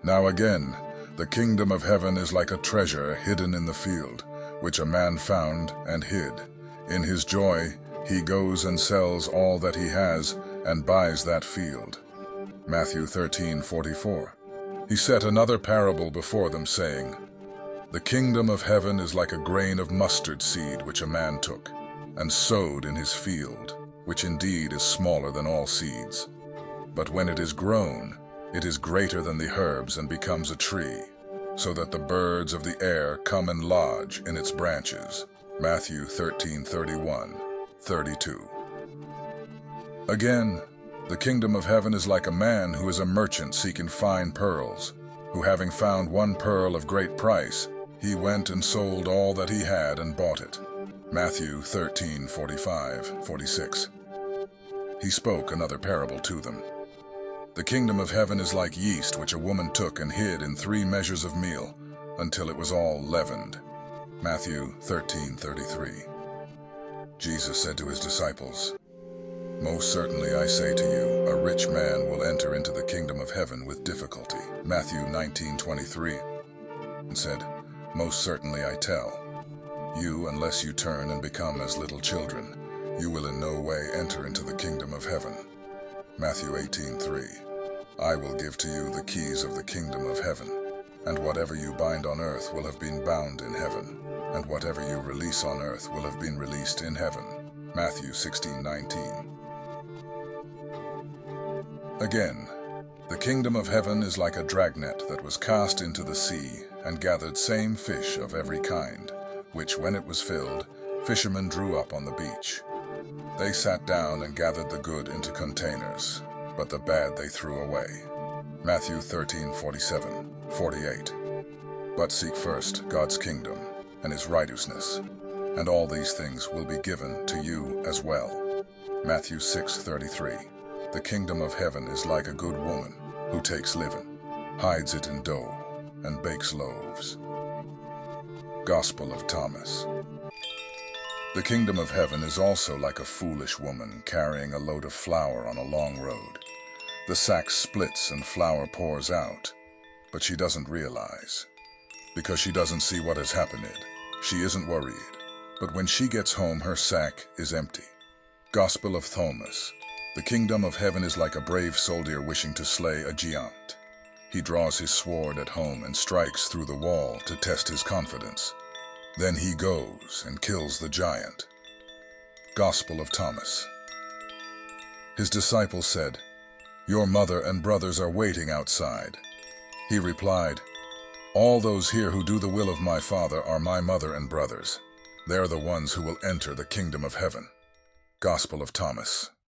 Now again, the kingdom of heaven is like a treasure hidden in the field, which a man found and hid. In his joy, he goes and sells all that he has and buys that field. Matthew 13:44. He set another parable before them, saying, The kingdom of heaven is like a grain of mustard seed which a man took and sowed in his field, which indeed is smaller than all seeds. But when it is grown, it is greater than the herbs and becomes a tree, so that the birds of the air come and lodge in its branches. Matthew 13:31-32. Again, the kingdom of heaven is like a man who is a merchant seeking fine pearls, who having found one pearl of great price, he went and sold all that he had and bought it. Matthew 13:45-46. He spoke another parable to them. The kingdom of heaven is like yeast which a woman took and hid in 3 measures of meal until it was all leavened. Matthew 13:33. Jesus said to his disciples, Most certainly I say to you, a rich man will enter into the kingdom of heaven with difficulty. Matthew 19:23. And said, Most certainly I tell you, unless you turn and become as little children, you will in no way enter into the kingdom of heaven. Matthew 18:3. I will give to you the keys of the kingdom of heaven, and whatever you bind on earth will have been bound in heaven, and whatever you release on earth will have been released in heaven. Matthew 16:19. Again, the kingdom of heaven is like a dragnet that was cast into the sea and gathered same fish of every kind, which when it was filled, fishermen drew up on the beach. They sat down and gathered the good into containers, but the bad they threw away. Matthew 13:47-48. But seek first God's kingdom and his righteousness, and all these things will be given to you as well. Matthew 6:33. The kingdom of heaven is like a good woman who takes leaven, hides it in dough, and bakes loaves. Gospel of Thomas. The kingdom of heaven is also like a foolish woman carrying a load of flour on a long road. The sack splits and flour pours out, but she doesn't realize, because she doesn't see what has happened. She isn't worried, but when she gets home, her sack is empty. Gospel of Thomas. The kingdom of heaven is like a brave soldier wishing to slay a giant. He draws his sword at home and strikes through the wall to test his confidence. Then he goes and kills the giant. Gospel of Thomas. His disciples said, Your mother and brothers are waiting outside. He replied, All those here who do the will of my Father are my mother and brothers. They're the ones who will enter the kingdom of heaven. Gospel of Thomas.